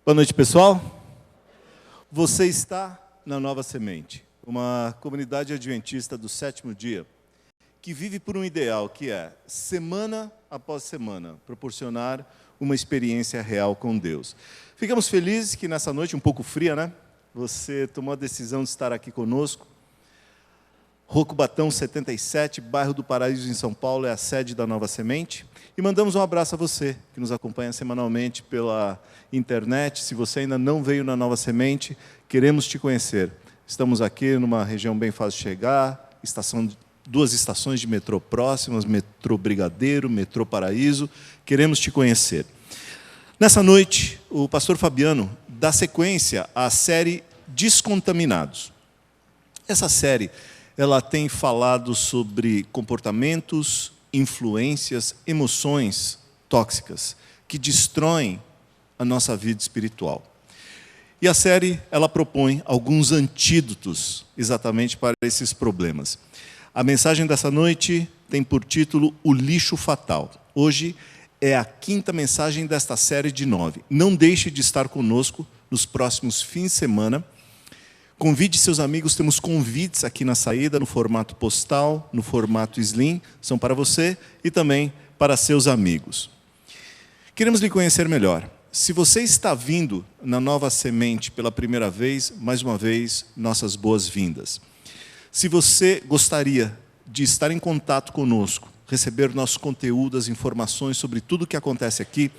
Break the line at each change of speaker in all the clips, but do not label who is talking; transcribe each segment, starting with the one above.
Boa noite, pessoal. Você está na Nova Semente, uma comunidade adventista do sétimo dia, que vive por um ideal que é, semana após semana, proporcionar uma experiência real com Deus. Ficamos felizes que nessa noite, um pouco fria, né? Você tomou a decisão de estar aqui conosco. Rocco Batão 77, bairro do Paraíso, em São Paulo, é a sede da Nova Semente. E mandamos um abraço a você, que nos acompanha semanalmente pela internet. Se você ainda não veio na Nova Semente, queremos te conhecer. Estamos aqui numa região bem fácil de chegar, duas estações de metrô próximas, metrô Brigadeiro, metrô Paraíso. Queremos te conhecer. Nessa noite, o pastor Fabiano dá sequência à série Descontaminados. Essa série ela tem falado sobre comportamentos, influências, emoções tóxicas que destroem a nossa vida espiritual. E a série ela propõe alguns antídotos exatamente para esses problemas. A mensagem dessa noite tem por título O Lixo Fatal. Hoje é a quinta mensagem desta série de 9. Não deixe de estar conosco nos próximos fins de semana. Convide seus amigos, temos convites aqui na saída, no formato postal, no formato Slim, são para você e também para seus amigos. Queremos lhe conhecer melhor. Se você está vindo na Nova Semente pela primeira vez, mais uma vez, nossas boas-vindas. Se você gostaria de estar em contato conosco, receber nosso conteúdo, as informações sobre tudo o que acontece aqui,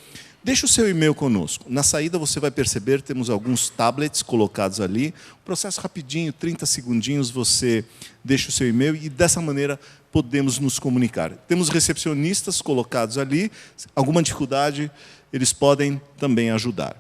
deixe o seu e-mail conosco. Na saída você vai perceber, temos alguns tablets colocados ali. Um processo rapidinho, 30 segundinhos, você deixa o seu e-mail e dessa maneira podemos nos comunicar. Temos recepcionistas colocados ali. Alguma dificuldade, eles podem também ajudar.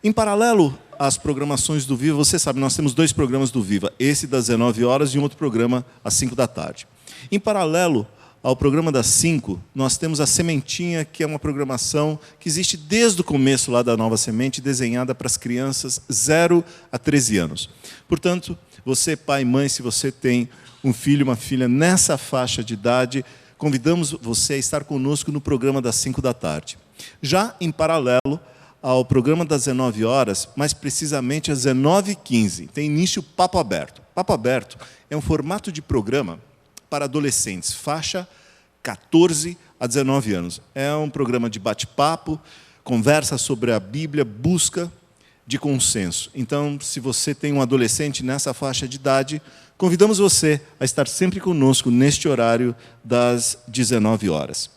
Em paralelo às programações do Viva, você sabe, nós temos 2 programas do Viva. Esse das 19 horas e um outro programa às 5 da tarde. Em paralelo ao programa das 5, nós temos a Sementinha, que é uma programação que existe desde o começo lá da Nova Semente, desenhada para as crianças 0 a 13 anos. Portanto, você, pai e mãe, se você tem um filho, uma filha nessa faixa de idade, convidamos você a estar conosco no programa das 5 da tarde. Já em paralelo ao programa das 19 horas, mais precisamente às 19h15, tem início o Papo Aberto. Papo Aberto é um formato de programa para adolescentes, faixa 14 a 19 anos. É um programa de bate-papo, conversa sobre a Bíblia, busca de consenso. Então, se você tem um adolescente nessa faixa de idade, convidamos você a estar sempre conosco neste horário das 19 horas.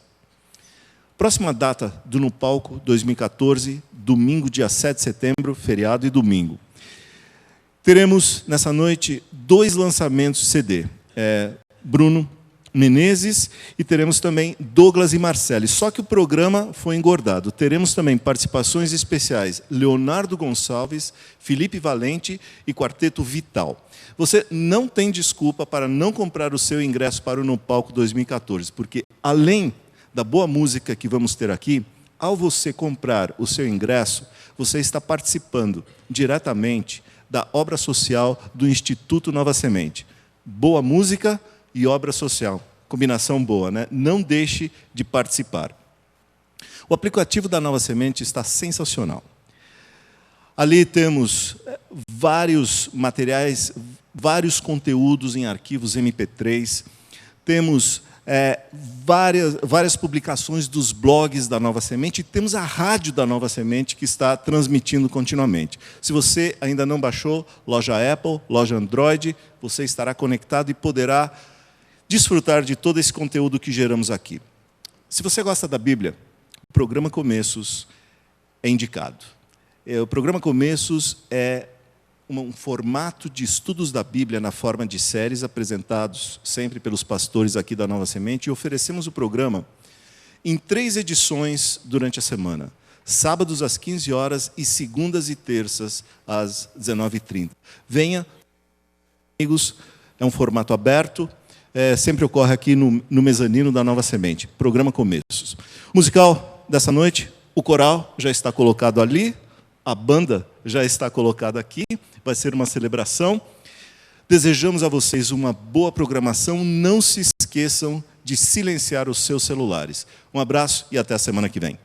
Próxima data do No Palco 2014, domingo, dia 7 de setembro, feriado e domingo. Teremos, nessa noite, 2 lançamentos de CD. Bruno Menezes e teremos também Douglas e Marcele. Só que o programa foi engordado. Teremos também participações especiais, Leonardo Gonçalves, Felipe Valente e Quarteto Vital. Você não tem desculpa para não comprar o seu ingresso para o No Palco 2014, porque além da boa música que vamos ter aqui, ao você comprar o seu ingresso, você está participando diretamente da obra social do Instituto Nova Semente. Boa música e obra social. Combinação boa, né? Não deixe de participar. O aplicativo da Nova Semente está sensacional. Ali temos vários materiais, vários conteúdos em arquivos MP3. Temos várias publicações dos blogs da Nova Semente. E temos a rádio da Nova Semente que está transmitindo continuamente. Se você ainda não baixou, loja Apple, loja Android, você estará conectado e poderá desfrutar de todo esse conteúdo que geramos aqui. Se você gosta da Bíblia, o programa Começos é indicado. O programa Começos é um formato de estudos da Bíblia na forma de séries apresentados sempre pelos pastores aqui da Nova Semente e oferecemos o programa em 3 edições durante a semana. Sábados às 15 horas e segundas e terças às 19h30. Venha, amigos, é um formato aberto. Sempre ocorre aqui no mezanino da Nova Semente, programa Começos. O musical dessa noite, o coral já está colocado ali, a banda já está colocada aqui, vai ser uma celebração. Desejamos a vocês uma boa programação, não se esqueçam de silenciar os seus celulares. Um abraço e até a semana que vem.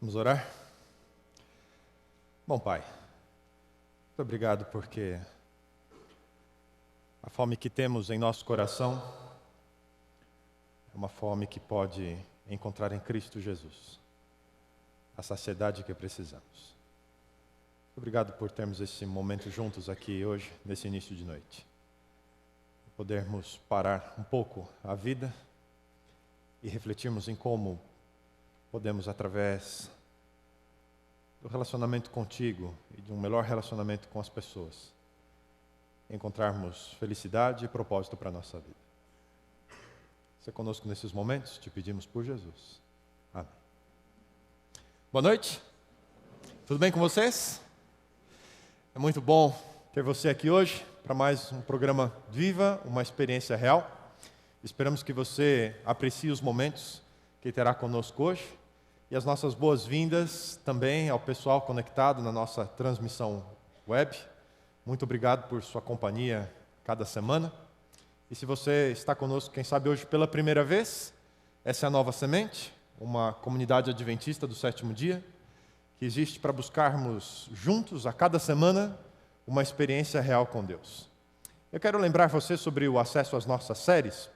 Vamos orar? Bom, Pai, Muito obrigado porque a fome que temos em nosso coração é uma fome que pode encontrar em Cristo Jesus a saciedade que precisamos. Obrigado por termos esse momento juntos aqui hoje, nesse início de noite. Podermos parar um pouco a vida e refletirmos em como podemos, através do relacionamento contigo e de um melhor relacionamento com as pessoas, encontrarmos felicidade e propósito para a nossa vida. Você conosco nesses momentos, te pedimos por Jesus. Amém. Boa noite. Tudo bem com vocês? É muito bom ter você aqui hoje para mais um programa Viva, uma experiência real. Esperamos que você aprecie os momentos que terá conosco hoje e as nossas boas-vindas também ao pessoal conectado na nossa transmissão web. Muito obrigado por sua companhia cada semana. E se você está conosco, quem sabe hoje pela primeira vez, essa é a Nova Semente, uma comunidade adventista do sétimo dia, que existe para buscarmos juntos, a cada semana, uma experiência real com Deus. Eu quero lembrar você sobre o acesso às nossas séries.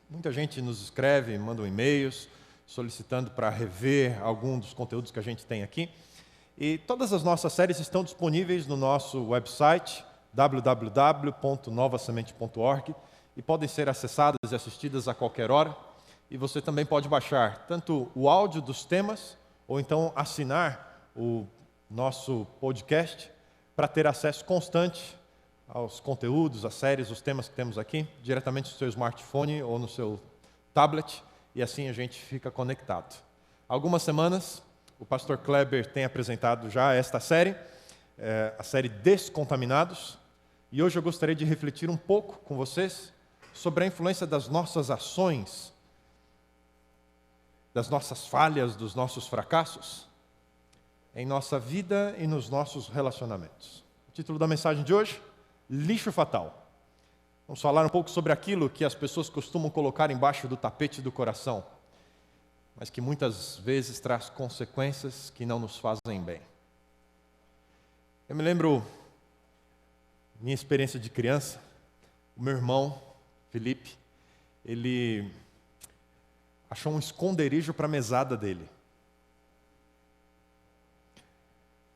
Muita gente nos escreve, manda e-mails, solicitando para rever algum dos conteúdos que a gente tem aqui. E todas as nossas séries estão disponíveis no nosso website, www.novasemente.org, e podem ser acessadas e assistidas a qualquer hora. E você também pode baixar tanto o áudio dos temas, ou então assinar o nosso podcast para ter acesso constante aos conteúdos, às séries, os temas que temos aqui, diretamente no seu smartphone ou no seu tablet, e assim a gente fica conectado. Há algumas semanas, o pastor Kleber tem apresentado já esta série, a série Descontaminados, e hoje eu gostaria de refletir um pouco com vocês sobre a influência das nossas ações, das nossas falhas, dos nossos fracassos, em nossa vida e nos nossos relacionamentos. O título da mensagem de hoje, Lixo Fatal. Vamos falar um pouco sobre aquilo que as pessoas costumam colocar embaixo do tapete do coração, mas que muitas vezes traz consequências que não nos fazem bem. Eu me lembro, minha experiência de criança, o meu irmão, Felipe, ele achou um esconderijo para a mesada dele.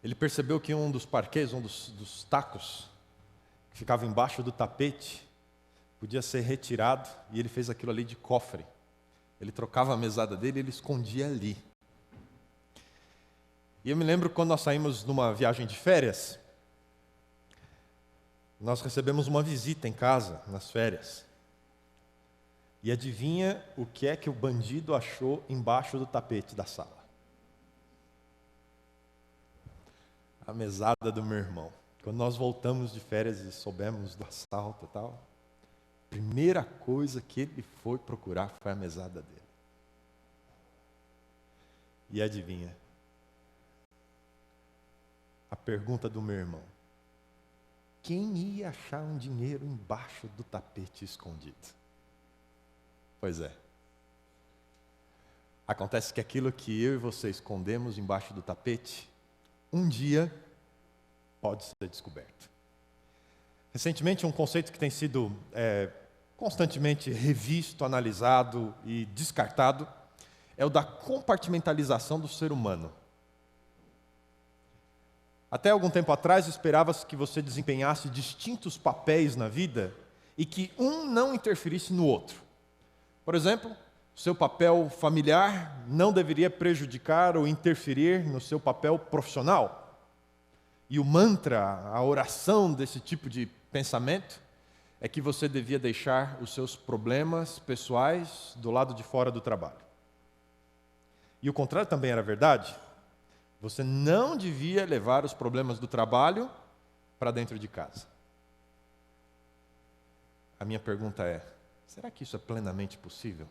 Ele percebeu que um dos parquês, um dos tacos, que ficava embaixo do tapete, podia ser retirado, e ele fez aquilo ali de cofre. Ele trocava a mesada dele e ele escondia ali. E eu me lembro quando nós saímos numa viagem de férias, nós recebemos uma visita em casa, nas férias. E adivinha o que é que o bandido achou embaixo do tapete da sala? A mesada do meu irmão. Quando nós voltamos de férias e soubemos do assalto e tal, a primeira coisa que ele foi procurar foi a mesada dele. E adivinha? A pergunta do meu irmão: quem ia achar um dinheiro embaixo do tapete escondido? Pois é. Acontece que aquilo que eu e você escondemos embaixo do tapete, um dia pode ser descoberto. Recentemente, um conceito que tem sido constantemente revisto, analisado e descartado é o da compartimentalização do ser humano. Até algum tempo atrás, esperava-se que você desempenhasse distintos papéis na vida e que um não interferisse no outro. Por exemplo, seu papel familiar não deveria prejudicar ou interferir no seu papel profissional. E o mantra, a oração desse tipo de pensamento é que você devia deixar os seus problemas pessoais do lado de fora do trabalho. E o contrário também era verdade. Você não devia levar os problemas do trabalho para dentro de casa. A minha pergunta é: será que isso é plenamente possível?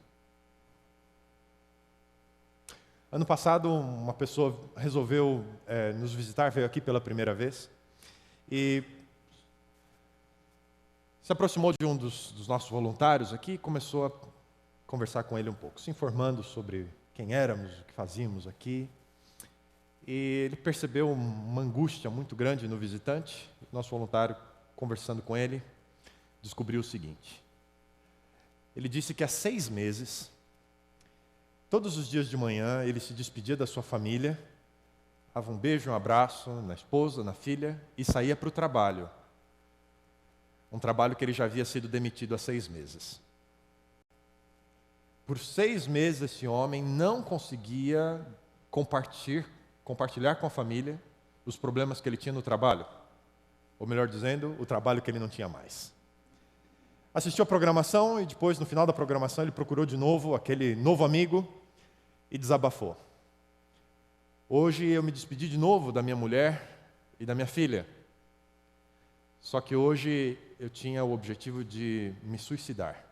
Ano passado, uma pessoa resolveu nos visitar, veio aqui pela primeira vez, e se aproximou de um dos nossos voluntários aqui e começou a conversar com ele um pouco, se informando sobre quem éramos, o que fazíamos aqui. E ele percebeu uma angústia muito grande no visitante nosso voluntário, conversando com ele, descobriu o seguinte. Ele disse que há 6 meses, todos os dias de manhã, ele se despedia da sua família, dava um beijo, um abraço na esposa, na filha e saía para o trabalho. Um trabalho que ele já havia sido demitido há 6 meses. Por 6 meses esse homem não conseguia compartilhar com a família os problemas que ele tinha no trabalho. Ou melhor dizendo, o trabalho que ele não tinha mais. Assistiu a programação e depois, no final da programação, ele procurou de novo aquele novo amigo e desabafou. Hoje eu me despedi de novo da minha mulher e da minha filha. Só que hoje eu tinha o objetivo de me suicidar.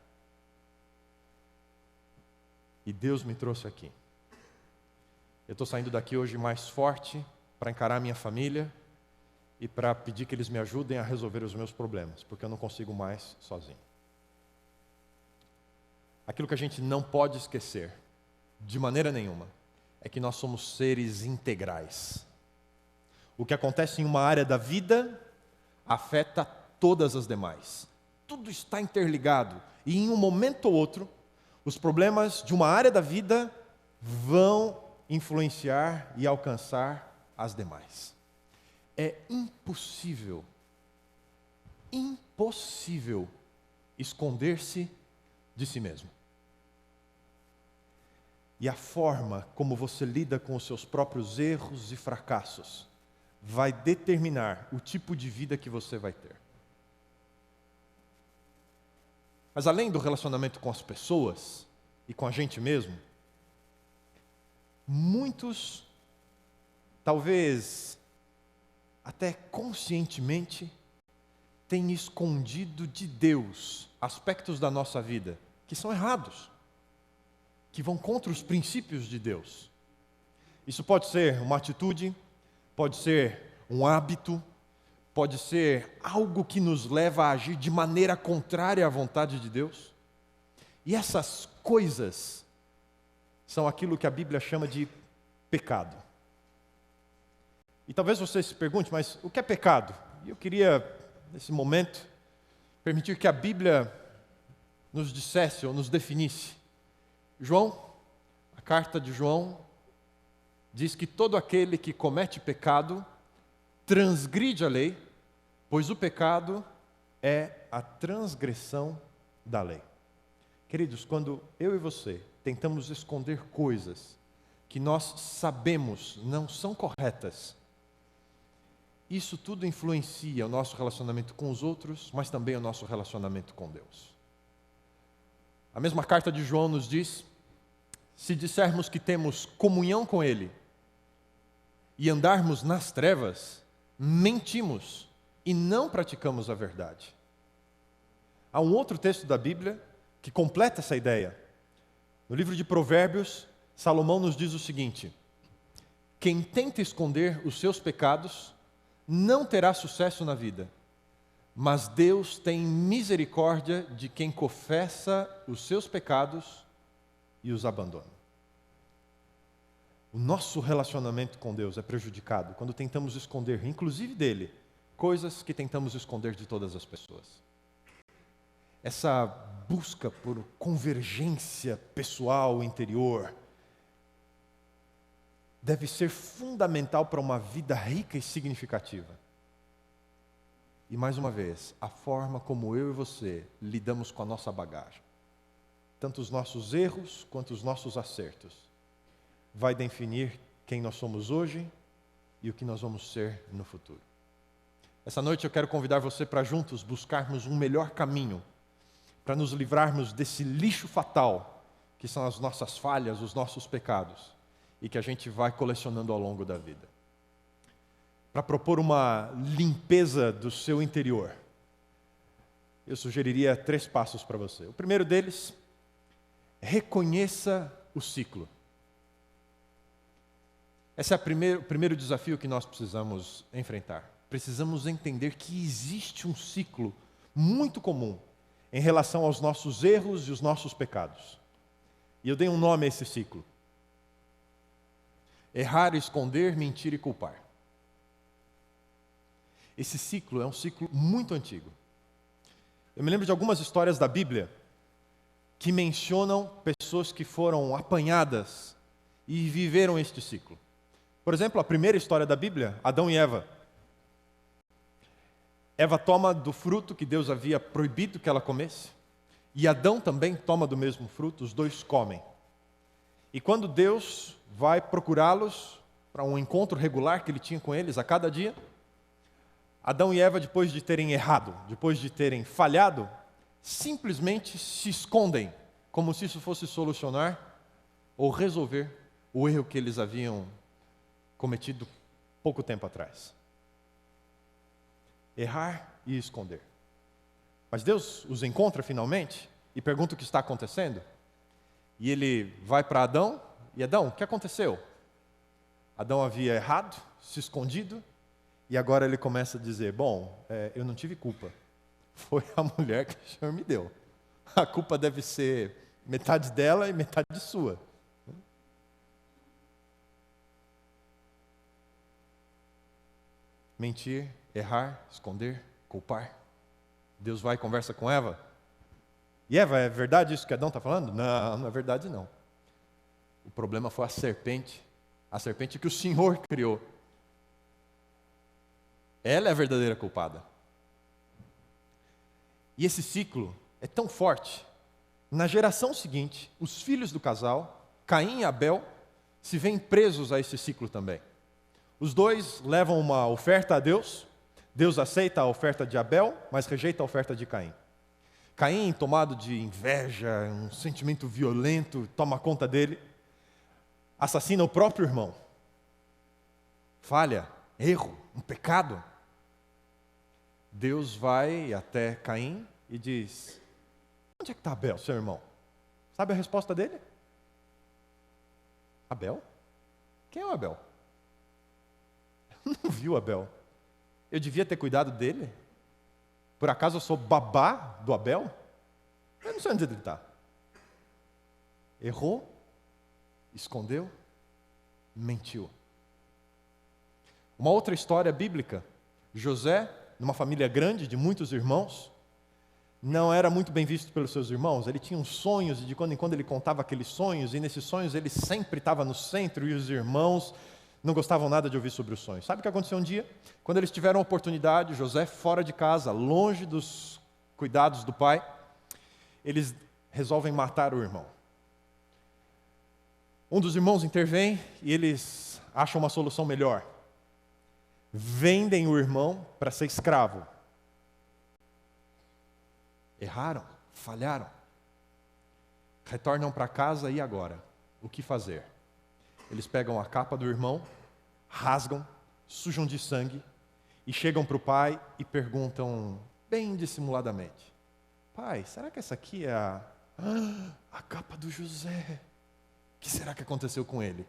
E Deus me trouxe aqui. Eu estou saindo daqui hoje mais forte para encarar minha família e para pedir que eles me ajudem a resolver os meus problemas, porque eu não consigo mais sozinho. Aquilo que a gente não pode esquecer, de maneira nenhuma, é que nós somos seres integrais. O que acontece em uma área da vida afeta todas as demais. Tudo está interligado e em um momento ou outro, os problemas de uma área da vida vão influenciar e alcançar as demais. É impossível esconder-se de si mesmo. E a forma como você lida com os seus próprios erros e fracassos vai determinar o tipo de vida que você vai ter. Mas além do relacionamento com as pessoas e com a gente mesmo, muitos, talvez até conscientemente, têm escondido de Deus aspectos da nossa vida que são errados, que vão contra os princípios de Deus. Isso pode ser uma atitude, pode ser um hábito, pode ser algo que nos leva a agir de maneira contrária à vontade de Deus. E essas coisas são aquilo que a Bíblia chama de pecado. E talvez você se pergunte, mas o que é pecado? E eu queria, nesse momento, permitir que a Bíblia nos dissesse ou nos definisse. João, a carta de João, diz que todo aquele que comete pecado transgride a lei, pois o pecado é a transgressão da lei. Queridos, quando eu e você tentamos esconder coisas que nós sabemos não são corretas, isso tudo influencia o nosso relacionamento com os outros, mas também o nosso relacionamento com Deus. A mesma carta de João nos diz, se dissermos que temos comunhão com Ele e andarmos nas trevas, mentimos e não praticamos a verdade. Há um outro texto da Bíblia que completa essa ideia. No livro de Provérbios, Salomão nos diz o seguinte: quem tenta esconder os seus pecados não terá sucesso na vida, mas Deus tem misericórdia de quem confessa os seus pecados e os abandona. O nosso relacionamento com Deus é prejudicado quando tentamos esconder, inclusive dele, coisas que tentamos esconder de todas as pessoas. Essa busca por convergência pessoal interior deve ser fundamental para uma vida rica e significativa. E mais uma vez, a forma como eu e você lidamos com a nossa bagagem, tanto os nossos erros quanto os nossos acertos, vai definir quem nós somos hoje e o que nós vamos ser no futuro. Essa noite eu quero convidar você para juntos buscarmos um melhor caminho, para nos livrarmos desse lixo fatal, que são as nossas falhas, os nossos pecados, e que a gente vai colecionando ao longo da vida. Para propor uma limpeza do seu interior, eu sugeriria 3 passos para você. O primeiro deles, reconheça o ciclo. Esse é o primeiro desafio que nós precisamos enfrentar. Precisamos entender que existe um ciclo muito comum em relação aos nossos erros e os nossos pecados. E eu dei um nome a esse ciclo: errar, esconder, mentir e culpar. Esse ciclo é um ciclo muito antigo. Eu me lembro de algumas histórias da Bíblia que mencionam pessoas que foram apanhadas e viveram este ciclo. Por exemplo, a primeira história da Bíblia, Adão e Eva. Eva toma do fruto que Deus havia proibido que ela comesse, e Adão também toma do mesmo fruto, os dois comem. E quando Deus vai procurá-los para um encontro regular que ele tinha com eles a cada dia, Adão e Eva, depois de terem errado, depois de terem falhado, simplesmente se escondem, como se isso fosse solucionar ou resolver o erro que eles haviam cometido pouco tempo atrás. Errar e esconder. Mas Deus os encontra finalmente e pergunta o que está acontecendo. E ele vai para Adão, e Adão, o que aconteceu? Adão havia errado, se escondido, e agora ele começa a dizer, eu não tive culpa, foi a mulher que o Senhor me deu. A culpa deve ser metade dela e metade sua. Mentir, errar, esconder, culpar. Deus vai e conversa com Eva. E Eva, é verdade isso que Adão está falando? Não, não é verdade não. O problema foi a serpente que o Senhor criou. Ela é a verdadeira culpada. E esse ciclo é tão forte. Na geração seguinte, os filhos do casal, Caim e Abel, se veem presos a esse ciclo também. Os dois levam uma oferta a Deus. Deus aceita a oferta de Abel, mas rejeita a oferta de Caim. Caim, tomado de inveja, um sentimento violento, toma conta dele, assassina o próprio irmão. Falha, erro, um pecado. Deus vai até Caim e diz, onde é que está Abel, seu irmão? Sabe a resposta dele? Abel? Quem é o Abel? Não viu Abel. Eu devia ter cuidado dele? Por acaso eu sou babá do Abel? Eu não sei onde ele está. Errou, escondeu, mentiu. Uma outra história bíblica, José, numa família grande de muitos irmãos, não era muito bem visto pelos seus irmãos. Ele tinha uns sonhos, e de quando em quando ele contava aqueles sonhos, e nesses sonhos ele sempre estava no centro, e os irmãos não gostavam nada de ouvir sobre os sonhos. Sabe o que aconteceu um dia? Quando eles tiveram a oportunidade, José fora de casa, longe dos cuidados do pai, eles resolvem matar o irmão. Um dos irmãos intervém e eles acham uma solução melhor. Vendem o irmão para ser escravo. Erraram, falharam. Retornam para casa e agora? O que fazer? Eles pegam a capa do irmão, rasgam, sujam de sangue e chegam para o pai e perguntam bem dissimuladamente: pai, será que essa aqui é a capa do José? O que será que aconteceu com ele?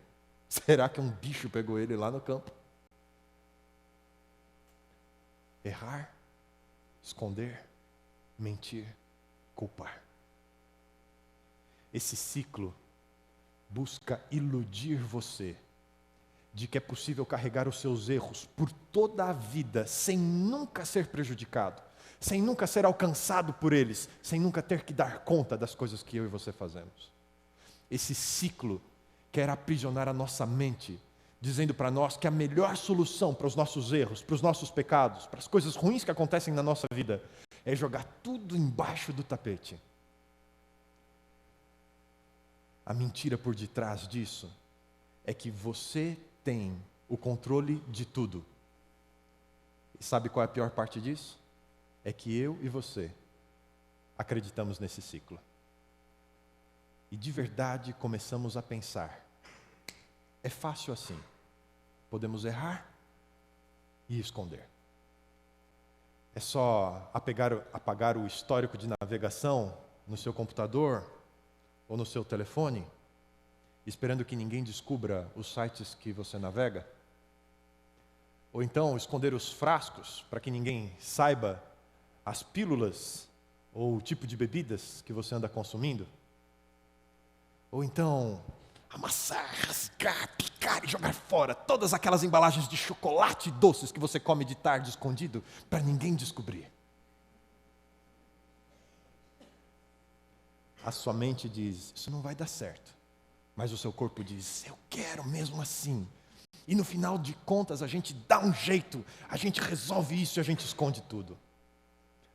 Será que um bicho pegou ele lá no campo? Errar, esconder, mentir, culpar. Esse ciclo busca iludir você de que é possível carregar os seus erros por toda a vida sem nunca ser prejudicado, sem nunca ser alcançado por eles, sem nunca ter que dar conta das coisas que eu e você fazemos. Esse ciclo quer aprisionar a nossa mente, dizendo para nós que a melhor solução para os nossos erros, para os nossos pecados, para as coisas ruins que acontecem na nossa vida, é jogar tudo embaixo do tapete. A mentira por detrás disso é que você tem o controle de tudo. E sabe qual é a pior parte disso? É que eu e você acreditamos nesse ciclo. E de verdade começamos a pensar: é fácil assim. Podemos errar e esconder. É só apagar o histórico de navegação no seu computador ou no seu telefone, esperando que ninguém descubra os sites que você navega? Ou então esconder os frascos para que ninguém saiba as pílulas ou o tipo de bebidas que você anda consumindo? Ou então amassar, rasgar, picar e jogar fora todas aquelas embalagens de chocolate e doces que você come de tarde escondido para ninguém descobrir. A sua mente diz, isso não vai dar certo. Mas o seu corpo diz, eu quero mesmo assim. E no final de contas a gente dá um jeito, a gente resolve isso e a gente esconde tudo.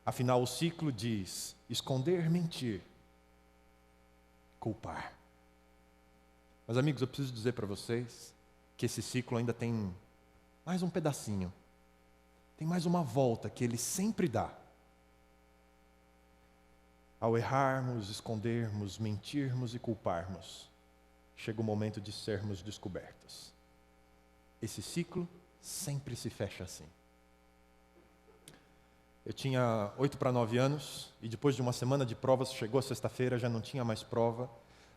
Afinal o ciclo diz, esconder, mentir, culpar. Mas amigos, eu preciso dizer para vocês que esse ciclo ainda tem mais um pedacinho. Tem mais uma volta que ele sempre dá. Ao errarmos, escondermos, mentirmos e culparmos, chega o momento de sermos descobertos. Esse ciclo sempre se fecha assim. Eu tinha 8 para 9 anos e depois de uma semana de provas, chegou a sexta-feira, já não tinha mais prova.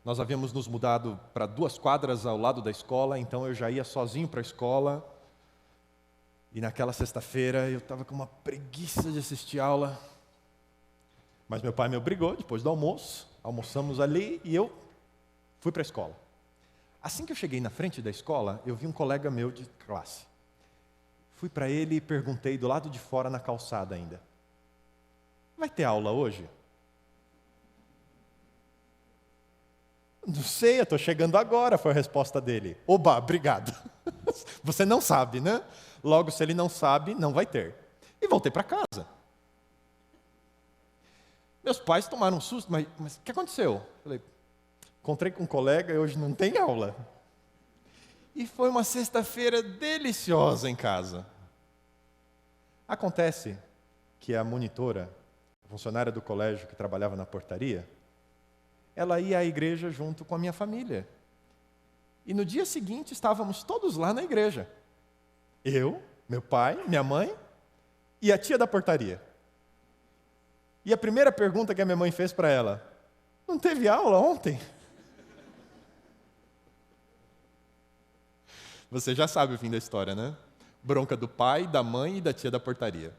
Nós havíamos nos mudado para 2 quadras ao lado da escola, então eu já ia sozinho para a escola. E naquela sexta-feira eu estava com uma preguiça de assistir aula. Mas meu pai me obrigou, depois do almoço, almoçamos ali e eu fui para a escola. Assim que eu cheguei na frente da escola, eu vi um colega meu de classe. Fui para ele e perguntei do lado de fora na calçada ainda. Vai ter aula hoje? Não sei, eu estou chegando agora, foi a resposta dele. Oba, obrigado. Você não sabe, né? Logo, se ele não sabe, não vai ter. E voltei para casa. Meus pais tomaram um susto, mas o que aconteceu? Falei, encontrei com um colega e hoje não tem aula. E foi uma sexta-feira deliciosa em casa. Acontece que a monitora, a funcionária do colégio que trabalhava na portaria, ela ia à igreja junto com a minha família. E no dia seguinte estávamos todos lá na igreja. Eu, meu pai, minha mãe e a tia da portaria. E a primeira pergunta que a minha mãe fez para ela, não teve aula ontem? Você já sabe o fim da história, né? Bronca do pai, da mãe e da tia da portaria.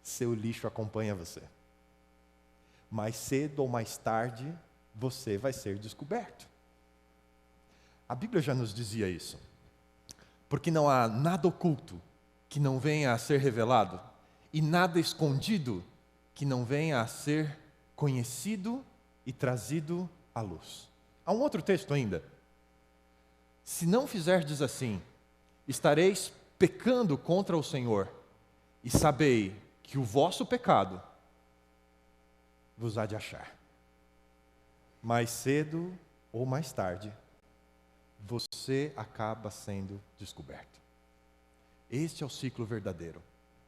Seu lixo acompanha você. Mais cedo ou mais tarde, você vai ser descoberto. A Bíblia já nos dizia isso. Porque não há nada oculto que não venha a ser revelado, e nada escondido que não venha a ser conhecido e trazido à luz. Há um outro texto ainda. Se não fizerdes assim, estareis pecando contra o Senhor, e sabei que o vosso pecado vos há de achar. Mais cedo ou mais tarde, você acaba sendo descoberto. Este é o ciclo verdadeiro.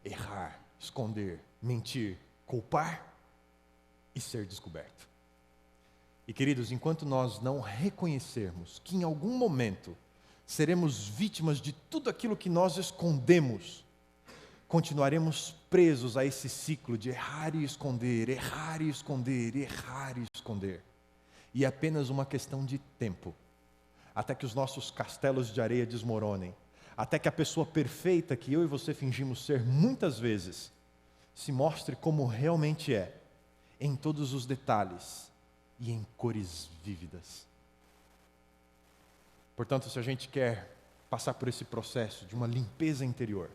Errar, esconder, mentir, culpar e ser descoberto. E queridos, enquanto nós não reconhecermos que em algum momento seremos vítimas de tudo aquilo que nós escondemos, continuaremos presos a esse ciclo de errar e esconder, errar e esconder, errar e esconder. E é apenas uma questão de tempo, até que os nossos castelos de areia desmoronem, até que a pessoa perfeita que eu e você fingimos ser muitas vezes, se mostre como realmente é, em todos os detalhes e em cores vívidas. Portanto, se a gente quer passar por esse processo de uma limpeza interior,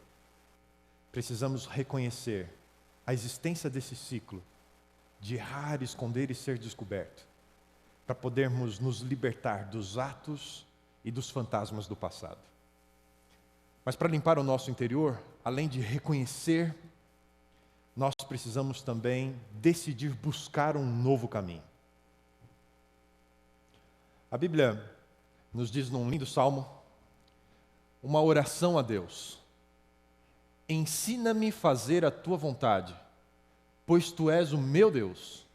precisamos reconhecer a existência desse ciclo de errar, esconder e ser descoberto, para podermos nos libertar dos atos e dos fantasmas do passado. Mas para limpar o nosso interior, além de reconhecer, nós precisamos também decidir buscar um novo caminho. A Bíblia nos diz num lindo salmo, uma oração a Deus. Ensina-me a fazer a tua vontade, pois tu és o meu Deus.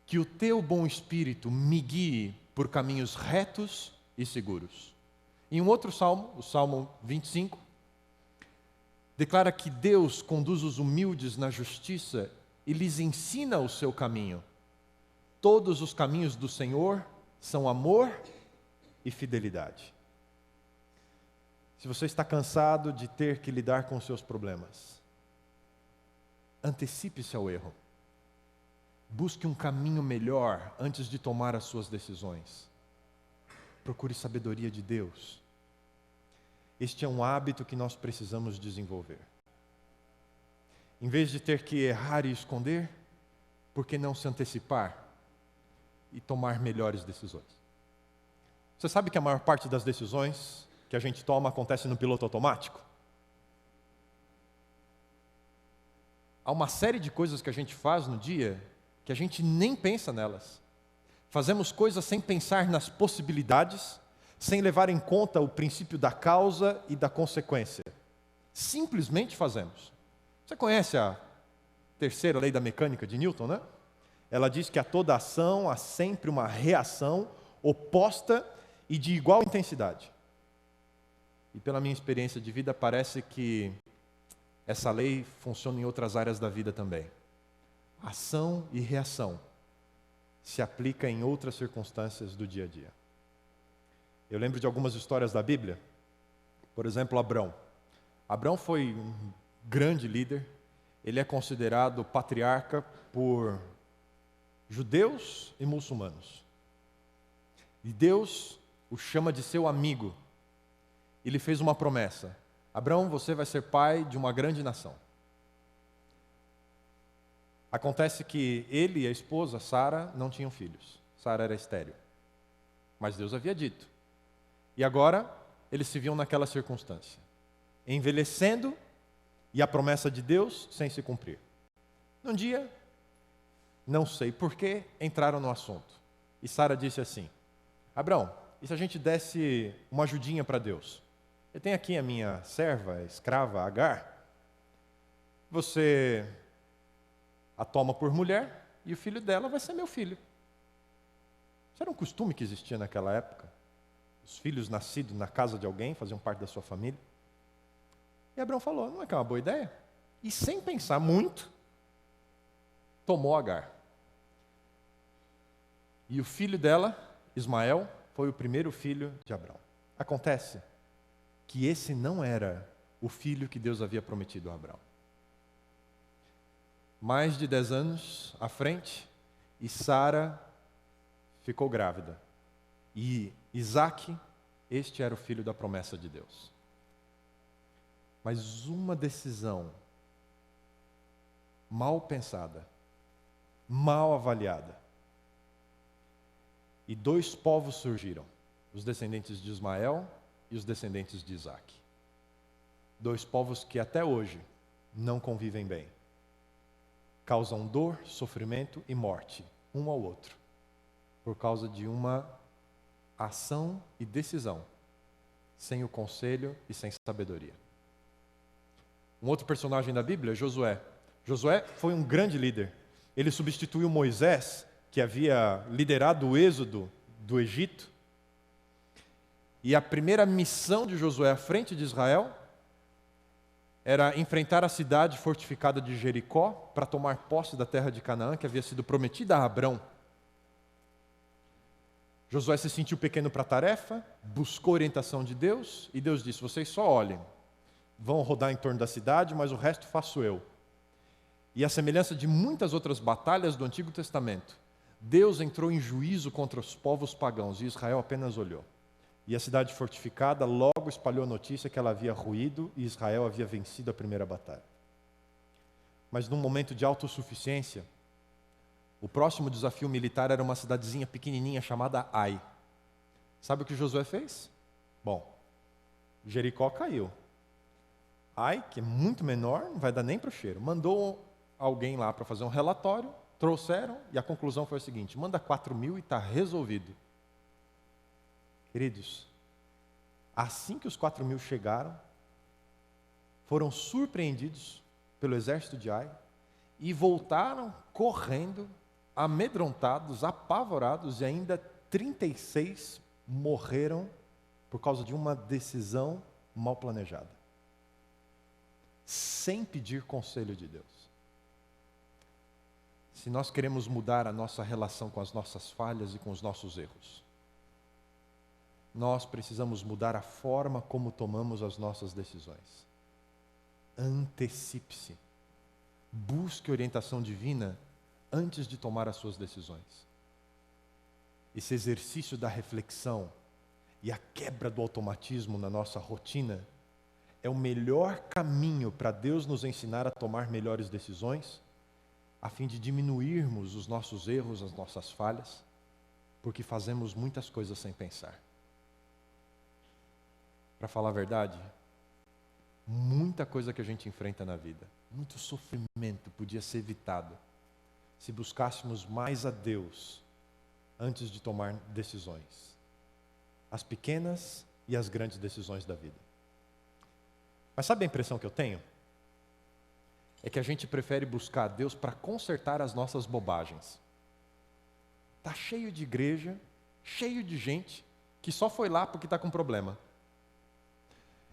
Que o teu bom espírito me guie por caminhos retos e seguros. Em um outro salmo, o Salmo 25, declara que Deus conduz os humildes na justiça e lhes ensina o seu caminho. Todos os caminhos do Senhor são amor e fidelidade. Se você está cansado de ter que lidar com os seus problemas, antecipe-se ao erro. Busque um caminho melhor antes de tomar as suas decisões. procure sabedoria de Deus. Este é um hábito que nós precisamos desenvolver. Em vez de ter que errar e esconder, por que não se antecipar e tomar melhores decisões? Você sabe que a maior parte das decisões que a gente toma acontece no piloto automático? Há uma série de coisas que a gente faz no dia que a gente nem pensa nelas. Fazemos coisas sem pensar nas possibilidades, sem levar em conta o princípio da causa e da consequência. Simplesmente fazemos. Você conhece a terceira lei da mecânica de Newton, né? Ela diz que a toda ação há sempre uma reação oposta e de igual intensidade. E pela minha experiência de vida, parece que essa lei funciona em outras áreas da vida também. Ação e reação se aplica em outras circunstâncias do dia a dia. Eu lembro de algumas histórias da Bíblia. Por exemplo, Abrão. Abrão foi um grande líder. Ele é considerado patriarca por judeus e muçulmanos. E Deus o chama de seu amigo. Ele fez uma promessa: Abrão, você vai ser pai de uma grande nação. Acontece que ele e a esposa, Sara, não tinham filhos. Sara era estéril. Mas Deus havia dito. E agora, eles se viam naquela circunstância, envelhecendo e a promessa de Deus sem se cumprir. Num dia, não sei porquê, entraram no assunto. E Sara disse assim: Abrão, e se a gente desse uma ajudinha para Deus? Eu tenho aqui a minha serva, a escrava Agar. Você a toma por mulher e o filho dela vai ser meu filho. Isso era um costume que existia naquela época. Os filhos nascidos na casa de alguém faziam parte da sua família. E Abrão falou: não é que é uma boa ideia? E sem pensar muito, tomou Agar. E o filho dela, Ismael, foi o primeiro filho de Abrão. Acontece que esse não era o filho que Deus havia prometido a Abrão. Mais de 10 anos à frente, e Sara ficou grávida. E Isaque, este era o filho da promessa de Deus. Mas uma decisão mal pensada, mal avaliada, e 2 povos surgiram, os descendentes de Ismael e os descendentes de Isaque. 2 povos que até hoje não convivem bem. Causam dor, sofrimento e morte, um ao outro, por causa de uma ação e decisão, sem o conselho e sem sabedoria. Um outro personagem da Bíblia é Josué. Josué foi um grande líder. Ele substituiu Moisés, que havia liderado o êxodo do Egito. E a primeira missão de Josué à frente de Israel era enfrentar a cidade fortificada de Jericó para tomar posse da terra de Canaã, que havia sido prometida a Abrão. Josué se sentiu pequeno para a tarefa, buscou orientação de Deus, e Deus disse: vocês só olhem, vão rodar em torno da cidade, mas o resto faço eu. E a semelhança de muitas outras batalhas do Antigo Testamento, Deus entrou em juízo contra os povos pagãos, e Israel apenas olhou. E a cidade fortificada logo espalhou a notícia que ela havia ruído e Israel havia vencido a primeira batalha. Mas num momento de autossuficiência, o próximo desafio militar era uma cidadezinha pequenininha chamada Ai. Sabe o que Josué fez? Bom, Jericó caiu. Ai, que é muito menor, não vai dar nem para o cheiro. Mandou alguém lá para fazer um relatório, trouxeram e a conclusão foi a seguinte: manda 4.000 e está resolvido. Queridos, assim que os 4.000 chegaram, foram surpreendidos pelo exército de Ai e voltaram correndo, amedrontados, apavorados, e ainda 36 morreram por causa de uma decisão mal planejada, sem pedir conselho de Deus. Se nós queremos mudar a nossa relação com as nossas falhas e com os nossos erros, nós precisamos mudar a forma como tomamos as nossas decisões. Antecipe-se. Busque orientação divina antes de tomar as suas decisões. Esse exercício da reflexão e a quebra do automatismo na nossa rotina é o melhor caminho para Deus nos ensinar a tomar melhores decisões, a fim de diminuirmos os nossos erros, as nossas falhas, porque fazemos muitas coisas sem pensar. Para falar a verdade, muita coisa que a gente enfrenta na vida, muito sofrimento podia ser evitado se buscássemos mais a Deus antes de tomar decisões, as pequenas e as grandes decisões da vida. Mas sabe a impressão que eu tenho? É que a gente prefere buscar a Deus para consertar as nossas bobagens. Está cheio de igreja, cheio de gente que só foi lá porque está com problema.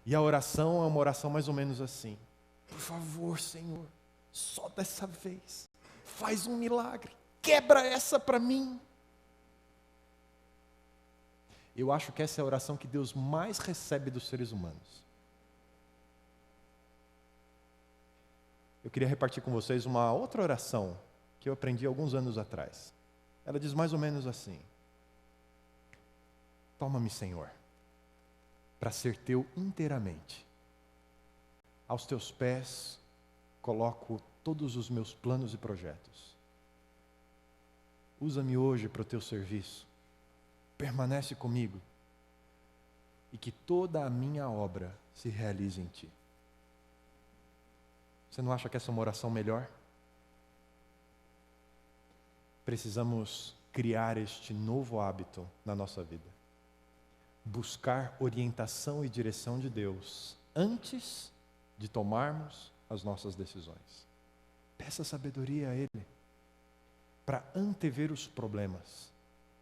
E a oração é uma oração mais ou menos assim: por favor, Senhor, só dessa vez, faz um milagre, quebra essa para mim. Eu acho que essa é a oração que Deus mais recebe dos seres humanos. Eu queria repartir com vocês uma outra oração que eu aprendi alguns anos atrás. Ela diz mais ou menos assim: toma-me, Senhor, para ser teu inteiramente. Aos teus pés coloco todos os meus planos e projetos. Usa-me hoje para o teu serviço. Permanece comigo. E que toda a minha obra se realize em ti. Você não acha que essa é uma oração melhor? Precisamos criar este novo hábito na nossa vida. Buscar orientação e direção de Deus antes de tomarmos as nossas decisões. Peça sabedoria a Ele para antever os problemas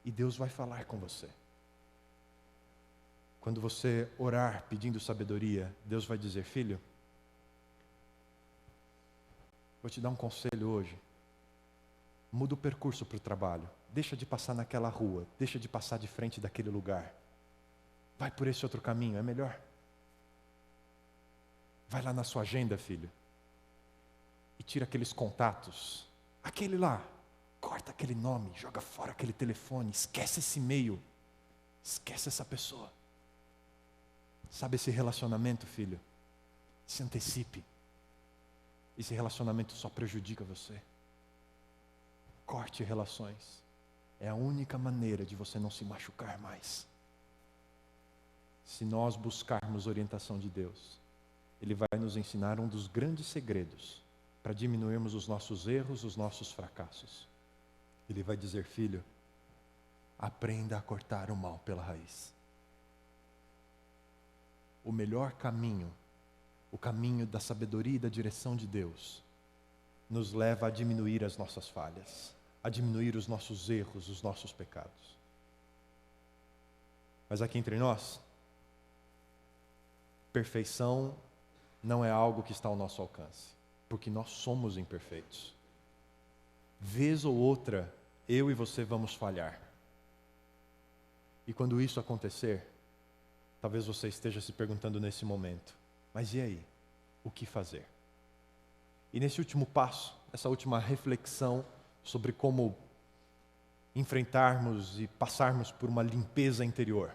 e Deus vai falar com você. Quando você orar pedindo sabedoria, Deus vai dizer: filho, vou te dar um conselho hoje. Muda o percurso para o trabalho. Deixa de passar naquela rua. Deixa de passar de frente daquele lugar. Vai por esse outro caminho, é melhor. Vai lá na sua agenda, filho. E tira aqueles contatos. Aquele lá. Corta aquele nome. Joga fora aquele telefone. Esquece esse e-mail. Esquece essa pessoa. Sabe esse relacionamento, filho? Se antecipe. Esse relacionamento só prejudica você. Corte relações. É a única maneira de você não se machucar mais. Se nós buscarmos orientação de Deus, Ele vai nos ensinar um dos grandes segredos para diminuirmos os nossos erros, os nossos fracassos. Ele vai dizer: filho, aprenda a cortar o mal pela raiz. O melhor caminho, o caminho da sabedoria e da direção de Deus, nos leva a diminuir as nossas falhas, a diminuir os nossos erros, os nossos pecados. Mas aqui entre nós, perfeição não é algo que está ao nosso alcance, porque nós somos imperfeitos. Vez ou outra, eu e você vamos falhar. E quando isso acontecer, talvez você esteja se perguntando nesse momento: mas e aí? O que fazer? E nesse último passo, essa última reflexão sobre como enfrentarmos e passarmos por uma limpeza interior,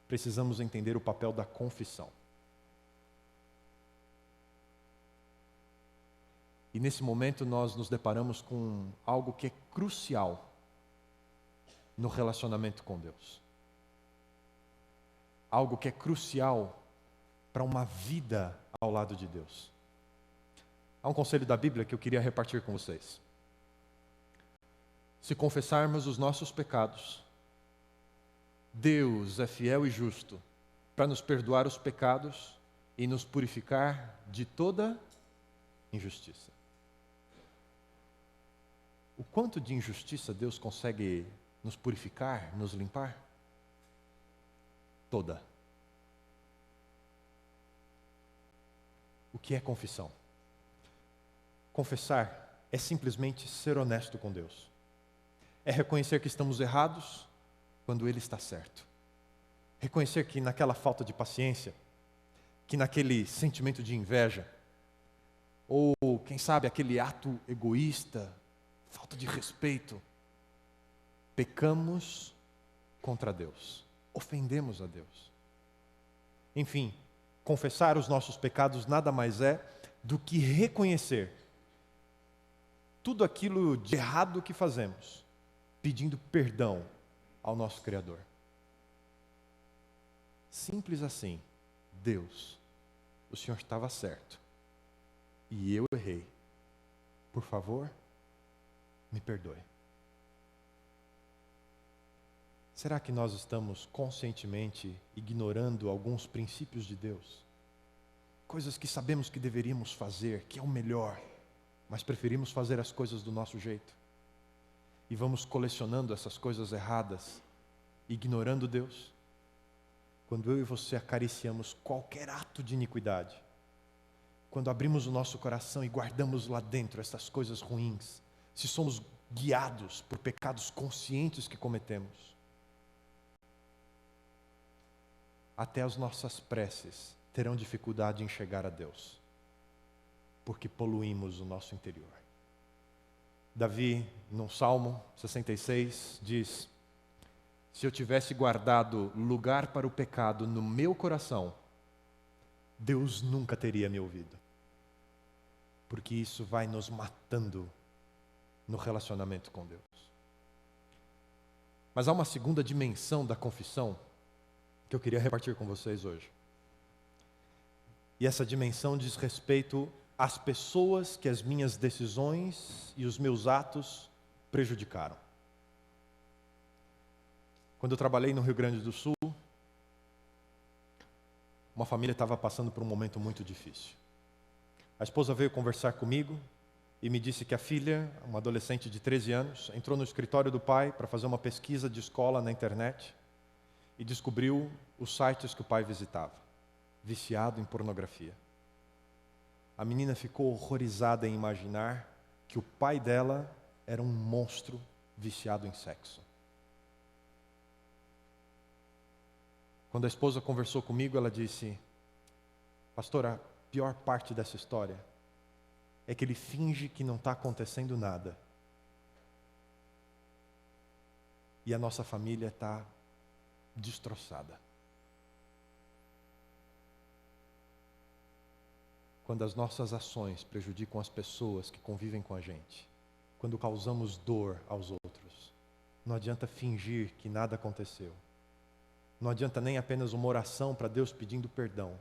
precisamos entender o papel da confissão. E nesse momento nós nos deparamos com algo que é crucial no relacionamento com Deus. Algo que é crucial para uma vida ao lado de Deus. Há um conselho da Bíblia que eu queria repartir com vocês. Se confessarmos os nossos pecados, Deus é fiel e justo para nos perdoar os pecados e nos purificar de toda injustiça. O quanto de injustiça Deus consegue nos purificar, nos limpar? Toda. O que é confissão? Confessar é simplesmente ser honesto com Deus. É reconhecer que estamos errados quando Ele está certo. Reconhecer que naquela falta de paciência, que naquele sentimento de inveja, ou quem sabe aquele ato egoísta, falta de respeito, pecamos contra Deus. ofendemos a Deus. Enfim, confessar os nossos pecados nada mais é do que reconhecer tudo aquilo de errado que fazemos, pedindo perdão ao nosso Criador. Simples assim. Deus, o Senhor estava certo e eu errei. Por favor, me perdoe. Será que nós estamos conscientemente ignorando alguns princípios de Deus? Coisas que sabemos que deveríamos fazer, que é o melhor, mas preferimos fazer as coisas do nosso jeito. E vamos colecionando essas coisas erradas, ignorando Deus. Quando eu e você acariciamos qualquer ato de iniquidade, quando abrimos o nosso coração e guardamos lá dentro essas coisas ruins, se somos guiados por pecados conscientes que cometemos, até as nossas preces terão dificuldade em chegar a Deus, porque poluímos o nosso interior. Davi, no Salmo 66, diz: se eu tivesse guardado lugar para o pecado no meu coração, Deus nunca teria me ouvido. Porque isso vai nos matando no relacionamento com Deus. Mas há uma segunda dimensão da confissão que eu queria repartir com vocês hoje. E essa dimensão diz respeito às pessoas que as minhas decisões e os meus atos prejudicaram. Quando eu trabalhei no Rio Grande do Sul, uma família estava passando por um momento muito difícil. A esposa veio conversar comigo e me disse que a filha, uma adolescente de 13 anos, entrou no escritório do pai para fazer uma pesquisa de escola na internet e descobriu os sites que o pai visitava, viciado em pornografia. A menina ficou horrorizada em imaginar que o pai dela era um monstro viciado em sexo. Quando a esposa conversou comigo, ela disse: pastor, a pior parte dessa história é que ele finge que não está acontecendo nada. E a nossa família está destroçada. Quando as nossas ações prejudicam as pessoas que convivem com a gente, quando causamos dor aos outros, não adianta fingir que nada aconteceu. Não adianta nem apenas uma oração para Deus pedindo perdão.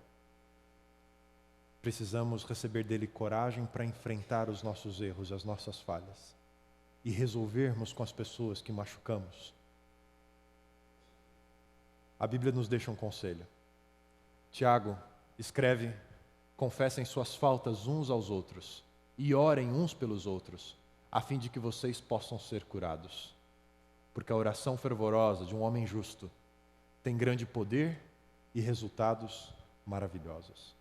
Precisamos receber dele coragem para enfrentar os nossos erros e as nossas falhas e resolvermos com as pessoas que machucamos. A Bíblia nos deixa um conselho. Tiago escreve: confessem suas faltas uns aos outros e orem uns pelos outros, a fim de que vocês possam ser curados. Porque a oração fervorosa de um homem justo tem grande poder e resultados maravilhosos.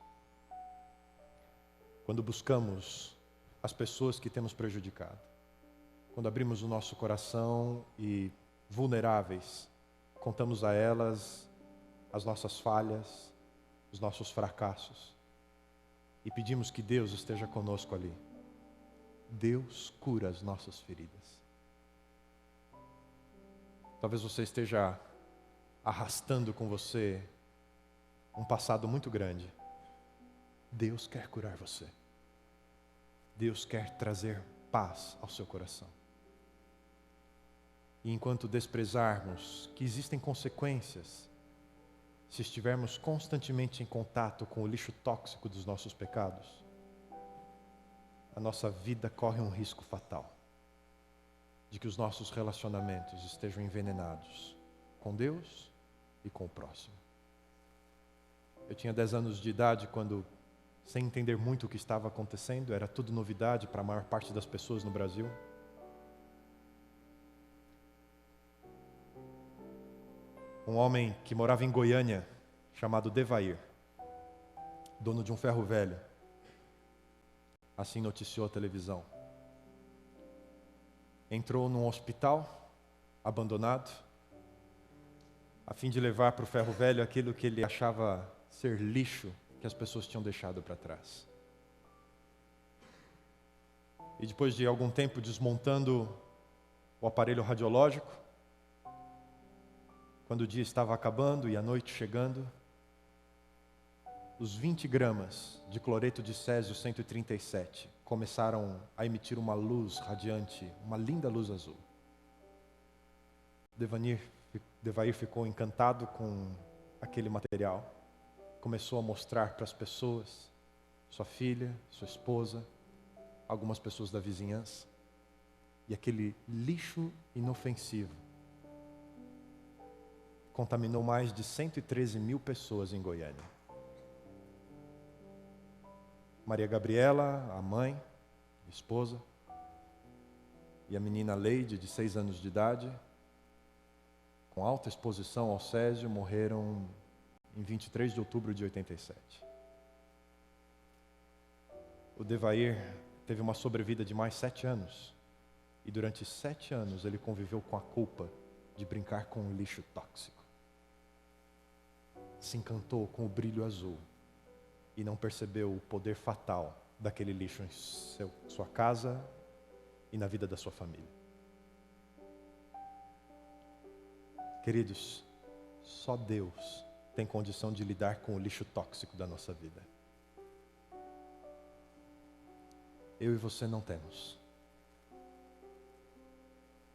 Quando buscamos as pessoas que temos prejudicado, quando abrimos o nosso coração e, vulneráveis, contamos a elas as nossas falhas, os nossos fracassos, e pedimos que Deus esteja conosco ali, Deus cura as nossas feridas. Talvez você esteja arrastando com você um passado muito grande. Deus quer curar você. Deus quer trazer paz ao seu coração. E enquanto desprezarmos que existem consequências se estivermos constantemente em contato com o lixo tóxico dos nossos pecados, a nossa vida corre um risco fatal de que os nossos relacionamentos estejam envenenados com Deus e com o próximo. Eu tinha 10 anos de idade quando, sem entender muito o que estava acontecendo, era tudo novidade para a maior parte das pessoas no Brasil. Um homem que morava em Goiânia, chamado Devair, dono de um ferro velho, assim noticiou a televisão. Entrou num hospital abandonado, a fim de levar para o ferro velho aquilo que ele achava ser lixo que as pessoas tinham deixado para trás. E depois de algum tempo desmontando o aparelho radiológico, quando o dia estava acabando e a noite chegando, os 20 gramas de cloreto de césio 137 começaram a emitir uma luz radiante, uma linda luz azul. Devair ficou encantado com aquele material, começou a mostrar para as pessoas, sua filha, sua esposa, algumas pessoas da vizinhança, e aquele lixo inofensivo contaminou mais de 113 mil pessoas em Goiânia. Maria Gabriela, a mãe, a esposa, e a menina Leide, de 6 anos de idade, com alta exposição ao césio, morreram em 23 de outubro de 87. O Devair teve uma sobrevida de mais 7 anos, e durante 7 anos ele conviveu com a culpa de brincar com um lixo tóxico. Se encantou com o brilho azul e não percebeu o poder fatal daquele lixo em sua casa e na vida da sua família. Queridos, só Deus tem condição de lidar com o lixo tóxico da nossa vida. Eu e você não temos.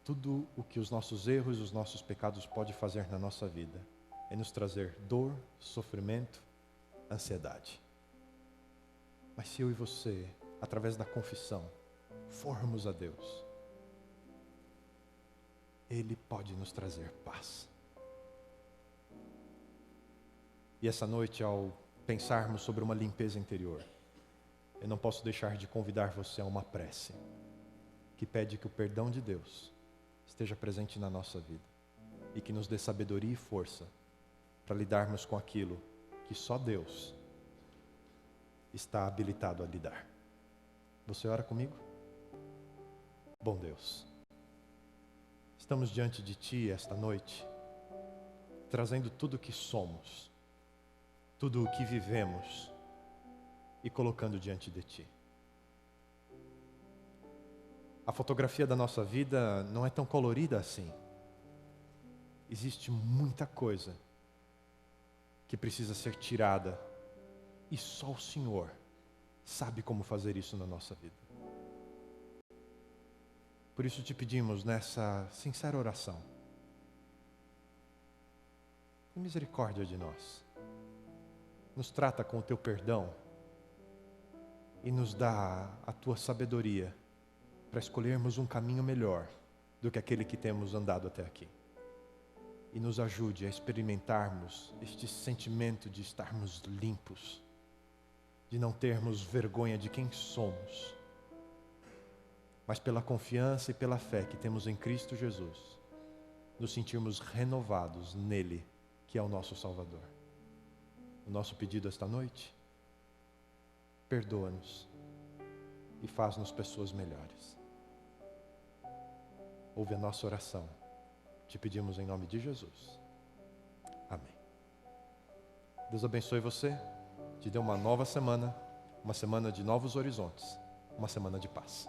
Tudo o que os nossos erros e os nossos pecados podem fazer na nossa vida é nos trazer dor, sofrimento, ansiedade. Mas se eu e você, através da confissão, formos a Deus, Ele pode nos trazer paz. E essa noite, ao pensarmos sobre uma limpeza interior, eu não posso deixar de convidar você a uma prece que pede que o perdão de Deus esteja presente na nossa vida e que nos dê sabedoria e força para lidarmos com aquilo que só Deus está habilitado a lidar. Você ora comigo? Bom Deus, estamos diante de Ti esta noite, trazendo tudo o que somos, tudo o que vivemos e colocando diante de Ti. A fotografia da nossa vida não é tão colorida assim. Existe muita coisa que precisa ser tirada e só o Senhor sabe como fazer isso na nossa vida. Por isso te pedimos nessa sincera oração, tem misericórdia de nós. Nos trata com o Teu perdão e nos dá a Tua sabedoria para escolhermos um caminho melhor do que aquele que temos andado até aqui. E nos ajude a experimentarmos este sentimento de estarmos limpos, de não termos vergonha de quem somos, mas pela confiança e pela fé que temos em Cristo Jesus, nos sentirmos renovados nele, que é o nosso Salvador. O nosso pedido esta noite, perdoa-nos e faz-nos pessoas melhores. Ouve a nossa oração. Te pedimos em nome de Jesus. Amém. Deus abençoe você. Te dê uma nova semana, uma semana de novos horizontes, uma semana de paz.